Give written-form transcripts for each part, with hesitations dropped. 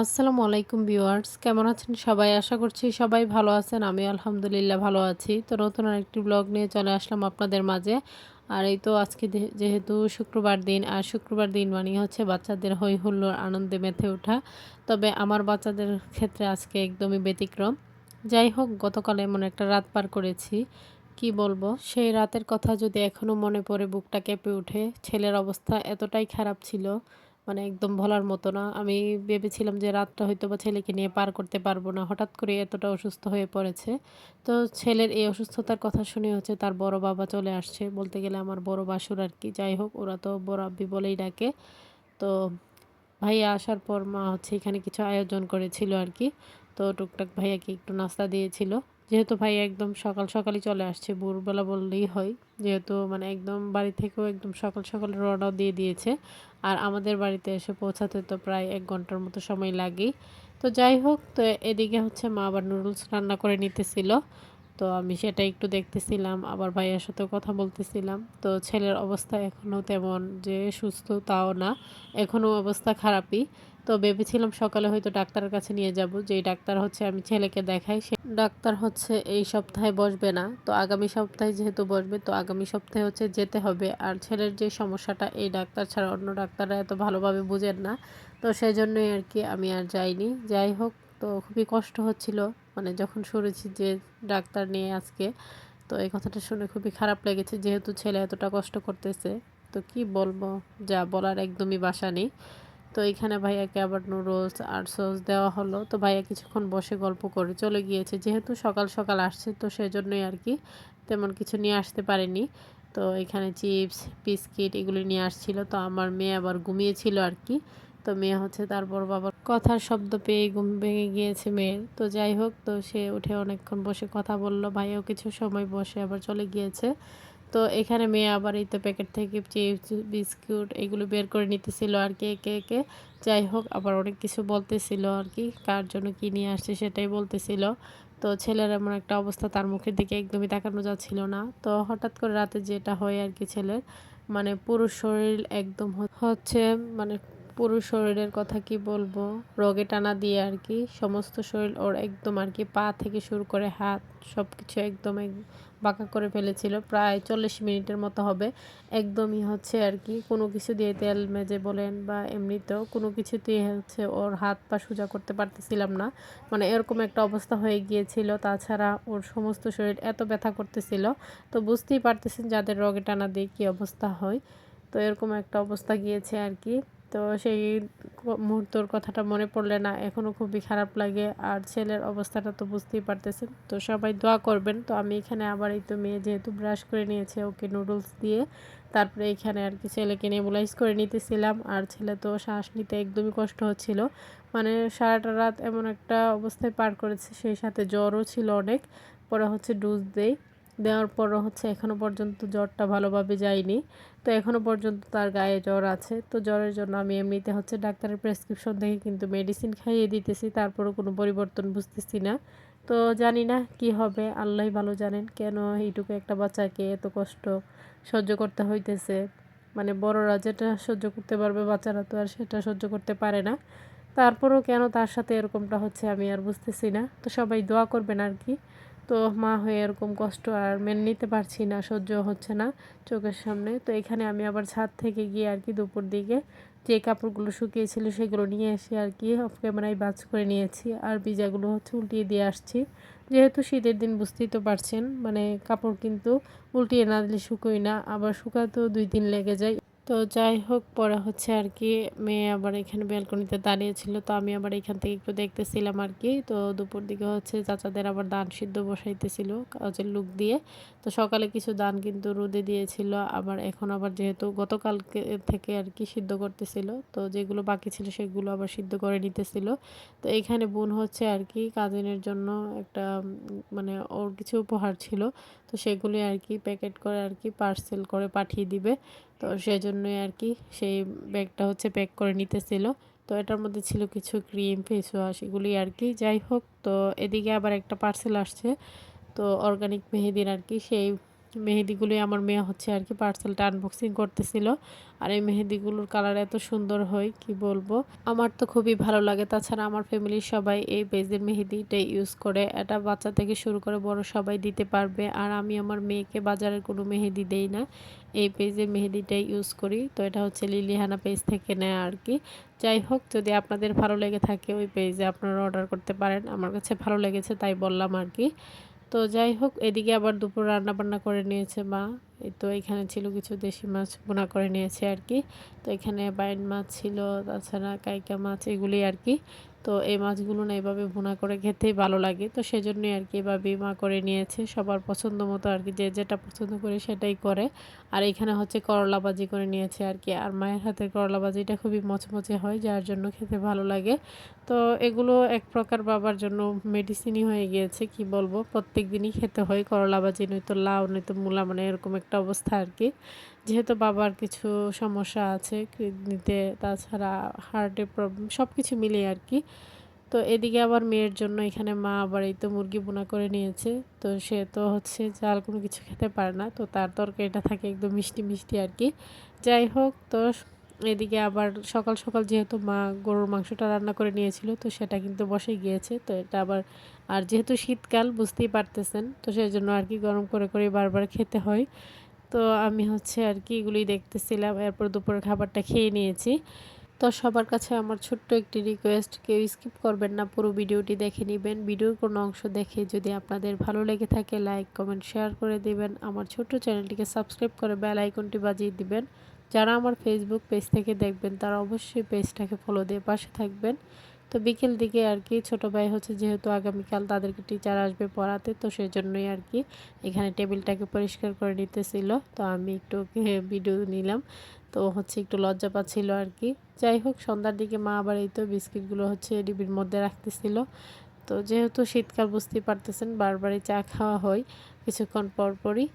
আসসালামু আলাইকুম ভিউয়ার্স, কেমন আছেন সবাই? আশা করছি সবাই ভালো আছেন। আমি আলহামদুলিল্লাহ ভালো আছি। তো নতুন আরেকটি ব্লগ নিয়ে চলে আসলাম আপনাদের মাঝে। আর এই তো আজকে যেহেতু শুক্রবার দিন, আর শুক্রবার দিন মানেই হচ্ছে বাচ্চাদের হৈ হুল্লোড় আনন্দে মেতে ওঠা। তবে আমার বাচ্চাদের ক্ষেত্রে আজকে একদমই ব্যতিক্রম। যাই হোক, গতকাল এমন একটা রাত পার করেছি, কি বলবো? সেই রাতের কথা যদি এখনো মনে পড়ে বুকটা কেঁপে ওঠে। ছেলের অবস্থা এতটাই খারাপ ছিল, মানে একদম বলার মতো না। আমি ভেবেছিলাম যে রাতটা হয়তোবা ছেলেকে নিয়ে পার করতে পারবো না। হঠাৎ করে এতটা অসুস্থ হয়ে পড়েছে। তো ছেলের এই অসুস্থতার কথা শুনে হচ্ছে তার বড় বাবা চলে আসছে। বলতে গেলে আমার বড় ভাসুর আরকি। যাই হোক, ওরা তো বড় আব্বি বলেই ডাকে। তো ভাইয়া আসার পর মা হচ্ছে এখানে কিছু আয়োজন করেছিল আরকি। তো টুকটাক ভাইয়াকে একটু নাস্তা দিয়েছিল। যেহেতু ভাইয়া একদম সকাল সকালই চলে আসছে, ভোরবেলা বললেই হয়। যেহেতু মানে একদম বাড়ি থেকেও একদম সকাল সকাল রওনাও দিয়ে দিয়েছে। আর আমাদের বাড়িতে এসে পৌঁছাতে তো প্রায় ১ ঘন্টার মতো সময় লাগেই। তো যাই হোক, তো এদিকে হচ্ছে মা আবার নুডলস রান্না করে নিতেছিল। তো আমি সেটা একটু দেখতেছিলাম, আবার ভাইয়ার সাথেও কথা বলতেছিলাম। তো ছেলের অবস্থা এখনও তেমন যে সুস্থ তাও না, এখনও অবস্থা খারাপই। তো ভেবেছিলাম সকালে হয়তো ডাক্তারের কাছে নিয়ে যাব, যেই ডাক্তার হচ্ছে আমি ছেলেকে দেখাই সে ডাক্তার হচ্ছে এই সপ্তাহে বসবে না। তো আগামী সপ্তাহে যেহেতু বসবে, তো আগামী সপ্তাহে হচ্ছে যেতে হবে। আর ছেলের যে সমস্যাটা, এই ডাক্তার ছাড়া অন্য ডাক্তাররা এত ভালোভাবে বুঝেন না। তো সেজন্যই আরকি আমি আর যাইনি। যাই হোক, তো খুবই কষ্ট হচ্ছিল মানে যখন শুনেছি যে ডাক্তার নিয়ে আজকে। তো এই কথাটা শুনে খুবই খারাপ লেগেছে, যেহেতু ছেলে এতটা কষ্ট করতেছে। তো কি বলবো, যা বলার একদমই ভাষা নেই। তো এইখানে ভাইয়াকে আবার নুডলস আর সস দেওয়া হলো। তো ভাইয়া কিছুক্ষণ বসে গল্প করে চলে গিয়েছে। যেহেতু সকাল সকাল আসছে, তো সেজন্যই আরকি তেমন কিছু নিয়ে আসতে পারেনি। তো এখানে চিপস, বিস্কিট এগুলি নিয়ে আসছিল। তো আমার মেয়ে আবার ঘুমিয়েছিল আরকি। তো মেয়ে হচ্ছে তার বড় বাবার কথার শব্দ পেয়ে ঘুম ভেঙে গিয়েছে মেয়ের। তো যাই হোক, তো সে উঠে অনেকক্ষণ বসে কথা বলল। ভাইয়াও কিছু সময় বসে আবার চলে গিয়েছে। তো এখানে মেয়ে আবার এই তো প্যাকেট থেকে চিপস, বিস্কুট এগুলো বের করে নিতেছিল আরকি একে, একে। যাই হোক, আবার অনেক কিছু বলতেছিল আরকি। কার জন্য কি নিয়ে আসছে সেটাই বলতেছিল। তো ছেলের এমন একটা অবস্থা, তার মুখের দিকে একদমই তাকানো যাচ্ছিল না। তো হঠাৎ করে রাতে যেটা হয় আরকি ছেলের, মানে পুরো শরীর একদম হচ্ছে মানে পুরো শরীরের কথা কি বলবো, রোগে টানা দিয়ে আরকি। সমস্ত শরীর ওর একদম আরকি, পা থেকে শুরু করে হাত সবকিছু একদম বাঁকা করে ফেলেছিল। প্রায় ৪০ মিনিটের মতো হবে। একদমই হচ্ছে আরকি কোনো কিছু দিয়ে, তেল মেজে বলেন বা এমনিতেও কোনো কিছুতেই হচ্ছে ওর হাত পা সোজা করতে পারতেছিলাম না। মানে এরকম একটা অবস্থা হয়ে গিয়েছিল। তাছাড়া ওর সমস্ত শরীর এত ব্যথা করতেছিল। তো বুঝতেই পারতেছেন যাদের রোগে টানা দিয়ে কী অবস্থা হয়। তো এরকম একটা অবস্থা গিয়েছে আরকি। তো সেই মুহূর্তর কথাটা মনে পড়লে না এখনও খুবই খারাপ লাগে। আর ছেলের অবস্থাটা তো বুঝতেই পারতেছেন। তো সবাই দোয়া করবেন। তো আমি এখানে আবার এই তো মেয়ে যেহেতু ব্রাশ করে নিয়েছে, ওকে নুডলস দিয়ে তারপরে এখানে আরকি ছেলেকে নেবুলাইজ করে নিতেছিলাম। আর ছেলে তো শ্বাস নিতে একদমই কষ্ট হচ্ছিল। মানে সারাটা রাত এমন একটা অবস্থায় পার করেছে, সেই সাথে জ্বরও ছিল অনেক। পরে হচ্ছে ডোজ দেই। দেওয়ার পরও হচ্ছে এখনো পর্যন্ত জ্বরটা ভালোভাবে যায়নি। তো এখনো পর্যন্ত তার গায়ে জ্বর আছে। তো জ্বরের জন্য আমি এমনিতে হচ্ছে ডাক্তারের প্রেসক্রিপশন দেখে কিন্তু মেডিসিন খাইয়ে দিতেছি। তারপরও কোনো পরিবর্তন বুঝতেছি না। তো জানি না কি হবে, আল্লাহই ভালো জানেন। কেন এইটুকু একটা বাচ্চাকে এত কষ্ট সহ্য করতে হইতেছে। মানে বড়রা যেটা সহ্য করতে পারবে, বাচ্চারা তো আর সেটা সহ্য করতে পারে না। তারপরেও কেন তার সাথে এরকমটা হচ্ছে আমি আর বুঝতেছি না। তো সবাই দোয়া করবেন আরকি। তো মা হয়ে এরকম কষ্ট আর মেনে নিতে পারছি না, সহ্য হচ্ছে না চোখের সামনে। তো এখানে আমি আবার ছাদ থেকে গিয়ে আরকি দুপুর দিকে যে কাপড়গুলো শুকিয়েছিল সেগুলো নিয়ে এসে আরকি অফ ক্যামেরায় ভাঁজ করে নিয়েছি। আর ভিজাগুলো হচ্ছে উল্টিয়ে দিয়ে আসছি। যেহেতু শীতের দিন বুঝতেই তো পারছেন, মানে কাপড় কিন্তু উল্টিয়ে না দিলে শুকোয় না। আবার শুকাতেও ২ দিন লেগে যায়। তো যাই হোক, পরে হচ্ছে আরকি মেয়ে আবার এখানে ব্যালকনিতে দাঁড়িয়েছিল। তো আমি আবার এখান থেকে একটু দেখতেছিলাম আরকি। তো দুপুর দিকে হচ্ছে চাচাদের আবার ধান সিদ্ধ বসাইতেছিল কাজের লোক দিয়ে। তো সকালে কিছু ধান কিন্তু রোদে দিয়েছিল। আবার এখন আবার যেহেতু গতকালকে থেকে আরকি সিদ্ধ করতেছিল। তো যেগুলো বাকি ছিল সেগুলো আবার সিদ্ধ করে নিতেছিল। তো এইখানে বোন হচ্ছে আরকি কাজিনের জন্য একটা মানে ওর কিছু উপহার ছিল। তো সেগুলি আরকি প্যাকেট করে আরকি পার্সেল করে পাঠিয়ে দিবে। তো সেজন্যই আরকি সেই ব্যাগটা হচ্ছে প্যাক করে নিতেছিল। তো এটার মধ্যে ছিল কিছু ক্রিম, ফেস ওয়াশ এগুলি আরকি। যাই হোক, তো এদিকে আবার একটা পার্সেল আসছে। তো অর্গানিক মেহেদির আরকি সেই মেহেদিগুলোই আমার মেয়ে হচ্ছে আর কি পার্সেলটা আনবক্সিং করতেছিল। আর এই মেহেদিগুলোর কালার এত সুন্দর হয় কি বলবো, আমার তো খুবই ভালো লাগে। তাছাড়া আমার ফ্যামিলির সবাই এই পেজের মেহেদিটাই ইউজ করে, এটা বাচ্চা থেকে শুরু করে বড় সবাই দিতে পারবে। আর আমি আমার মেয়েকে বাজারের কোনো মেহেদি দেই না, এই পেজের মেহেদিটাই ইউজ করি। তো এটা হচ্ছে লিলিহানা পেজ থেকে নেয় আর কি। যাই হোক, যদি আপনাদের ভালো লেগে থাকে ওই পেজে আপনারা অর্ডার করতে পারেন, আমার কাছে ভালো লেগেছে তাই বললাম আর কি। তো যাই হোক, এদিকে আবার দুপুর রান্না বান্না করে নিয়েছে মা। এই তো এখানে ছিল কিছু দেশি মাছ ভুনা করে নিয়েছে আর কি। তো এখানে বাইন মাছ ছিল, তাছাড়া কাইকা মাছ, এগুলি আর কি। তো এই মাছগুলো না এভাবে ভুনা করে খেতেই ভালো লাগে, তো সেজন্যই আর কি এভাবে মা করে নিয়েছে সবার পছন্দ মতো আর কি, যে যেটা পছন্দ করে সেটাই করে। আর এখানে হচ্ছে করলা ভাজি করে নিয়েছে আর কি। আর মায়ের হাতের করলা ভাজিটা খুবই মচমচে হয়, যার জন্য খেতে ভালো লাগে। তো এগুলো এক প্রকার বাবার জন্য মেডিসিনই হয়ে গিয়েছে, কি বলবো, প্রত্যেক দিনই খেতে হয় করলা ভাজি, নয়তো লাউ, নয়তো মূলা, মানে এরকম একটা অবস্থা আর কি। যেহেতু বাবার কিছু সমস্যা আছে কিডনিতে, তাছাড়া হার্টের প্রবলেম, সব কিছু মিলিয়ে আর কি। তো এদিকে আবার মেয়ের জন্য এখানে মা আবার এই তো মুরগি বোনা করে নিয়েছে। তো সে তো হচ্ছে ঝাল কোনো কিছু খেতে পারে না, তো তার তরকারিটা থাকে একদম মিষ্টি মিষ্টি আর কি। যাই হোক, তো এদিকে আবার সকাল সকাল যেহেতু মা গরুর মাংসটা রান্না করে নিয়েছিল, তো সেটা কিন্তু বসে গিয়েছে। তো এটা আবার, আর যেহেতু শীতকাল বুঝতেই পারতেছেন, তো সেই জন্য আর কি গরম করে করে বারবার খেতে হয়। তো আমি হচ্ছে আর কি এগুলোই দেখতেছিলাম, এরপর দুপুরের খাবারটা খেয়ে নিয়েছি। তো সবার কাছে আমার ছোট্ট একটি রিকোয়েস্ট, কেউ স্কিপ করবেন না, পুরো ভিডিওটি দেখে নেবেন। ভিডিওর কোনো অংশ দেখে যদি আপনাদের ভালো লেগে থাকে লাইক কমেন্ট শেয়ার করে দিবেন, আমার ছোট্ট চ্যানেলটিকে সাবস্ক্রাইব করে বেল আইকনটি বাজিয়ে দিবেন। যারা আমার ফেসবুক পেজ থেকে দেখবেন তারা অবশ্যই পেজটাকে ফলো দিয়ে পাশে থাকবেন। তো বিকেল দিকে আর কি ছোটো ভাই হচ্ছে যেহেতু আগামীকাল তাদেরকে টিচার আসবে পড়াতে, তো সেই জন্যই আর কি এখানে টেবিলটাকে পরিষ্কার করে নিতেছিল। তো আমি একটু ভিডিও নিলাম, তো হচ্ছে একটু লজ্জা পাচ্ছিল আর কি। যাই হোক, সন্ধ্যার দিকে মা আবার এই তো বিস্কিটগুলো হচ্ছে ডিবির মধ্যে রাখতেছিল। তো যেহেতু শীতকাল বুঝতেই পারতেছেন, বারবারই চা খাওয়া হয় কিছুক্ষণ পর পরই।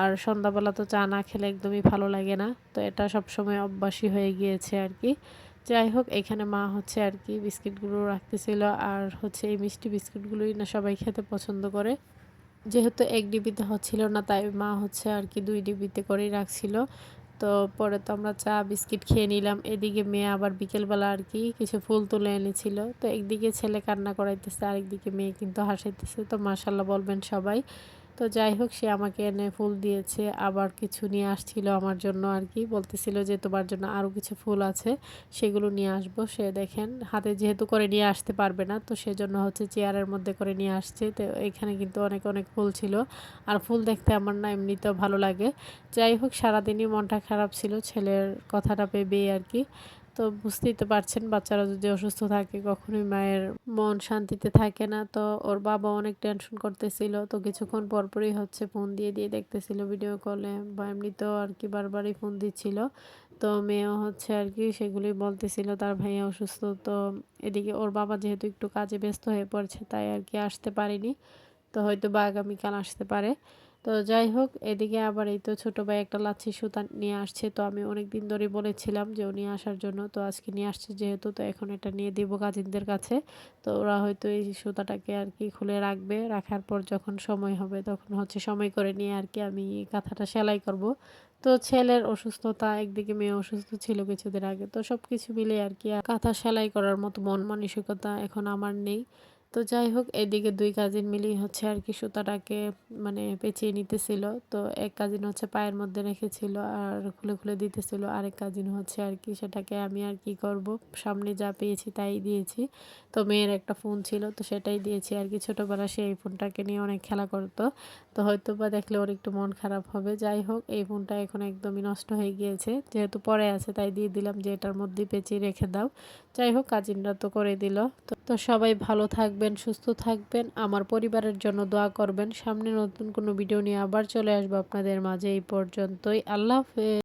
আর সন্ধ্যাবেলা তো চা না খেলে একদমই ভালো লাগে না, তো এটা সবসময় অভ্যাসই হয়ে গিয়েছে আর কি। যাই হোক, এখানে মা হচ্ছে আর কি বিস্কিটগুলো রাখতেছিল, আর হচ্ছে এই মিষ্টি বিস্কিটগুলোই না সবাই খেতে পছন্দ করে। যেহেতু এক ডিবিতে হচ্ছিল না, তাই মা হচ্ছে আর কি 2 ডিবিতে করেই রাখছিল। তো পরে তো আমরা চা বিস্কিট খেয়ে নিলাম। এদিকে মেয়ে আবার বিকেলবেলা আর কি কিছু ফুল তুলে এনেছিল। তো একদিকে ছেলে কান্না করাইতেছে, আরেকদিকে মেয়ে কিন্তু হাসাইতেছে। তো মাশাল্লাহ বলবেন সবাই। তো যাই হোক, সে আমাকে এনে ফুল দিয়েছে, আবার কিছু নিয়ে আসছিল আমার জন্য আর কি, বলতেছিল যে তোমার জন্য আরও কিছু ফুল আছে, সেগুলো নিয়ে আসবো। সে দেখেন হাতে যেহেতু করে নিয়ে আসতে পারবে না, তো সেজন্য হচ্ছে চেয়ারের মধ্যে করে নিয়ে আসছে। তো এখানে কিন্তু অনেক অনেক ফুল ছিল, আর ফুল দেখতে আমার না এমনিতেও ভালো লাগে। যাই হোক, সারাদিনই মনটা খারাপ ছিল ছেলের কথাটা ভেবেই আর কি। তো বুঝতেই তো পারছেন, বাচ্চারা যদি অসুস্থ থাকে কখনোই মায়ের মন শান্তিতে থাকে না। তো ওর বাবা অনেক টেনশন করতেছিল, তো কিছুক্ষণ পরপরই হচ্ছে ফোন দিয়ে দিয়ে দেখতেছিল ভিডিও কলে, বা এমনিতেও আর কি বারবারই ফোন দিচ্ছিল। তো মেয়েও হচ্ছে আর কি সেগুলোই বলতেছিল তার ভাইয়া অসুস্থ। তো এদিকে ওর বাবা যেহেতু একটু কাজে ব্যস্ত হয়ে পড়ছে, তাই আর কি আসতে পারেনি। তো হয়তো বা আগামীকাল আসতে পারে। তো যাই হোক, এদিকে আবার এই তো ছোটো ভাই একটা লাচ্ছি সুতা নিয়ে আসছে। তো আমি অনেক দিন ধরেই বলেছিলাম যে ও নিয়ে আসার জন্য, তো আজকে নিয়ে আসছে যেহেতু, তো এখন এটা নিয়ে দেবো কাজিনদের কাছে। তো ওরা হয়তো এই সুতাটাকে আর কি খুলে রাখবে, রাখার পর যখন সময় হবে তখন হচ্ছে সময় করে নিয়ে আর কি আমি কাঁথাটা সেলাই করব। তো ছেলের অসুস্থতা, একদিকে মেয়ে অসুস্থ ছিল কিছুদিন আগে, তো সব কিছু মিলে আর কি কাঁথা সেলাই করার মতো মন মানসিকতা এখন আমার নেই। তো যাই হোক, এদিকে 2 কাজিন মিলেই হচ্ছে আর কি সুতাটাকে মানে পেঁচিয়ে নিতেছিল। তো এক কাজিন হচ্ছে পায়ের মধ্যে রেখেছিল আর খুলে খুলে দিতেছিল, আরেক কাজিন হচ্ছে আর কি সেটাকে আমি আর কি করব, সামনে যা পেয়েছি তাই দিয়েছি। তো মেয়ের একটা ফোন ছিল, তো সেটাই দিয়েছি আর কি। ছোটোবেলা সে এই ফোনটাকে নিয়ে অনেক খেলা করতো, তো হয়তো বা দেখলে ওর একটু মন খারাপ হবে। যাই হোক, এই ফোনটা এখন একদমই নষ্ট হয়ে গিয়েছে, যেহেতু পরে আছে তাই দিয়ে দিলাম যে এটার মধ্যে পেঁচিয়ে রেখে দাও। যাই হোক, কাজিনরা তো করে দিল। তো সবাই ভালো থাকবেন, সুস্থ থাকবেন, আমার পরিবারের জন্য দোয়া করবেন। সামনে নতুন কোনো ভিডিও নিয়ে আবার চলে আসবো আপনাদের মাঝে। এই পর্যন্তই, আল্লাহ হাফেজ।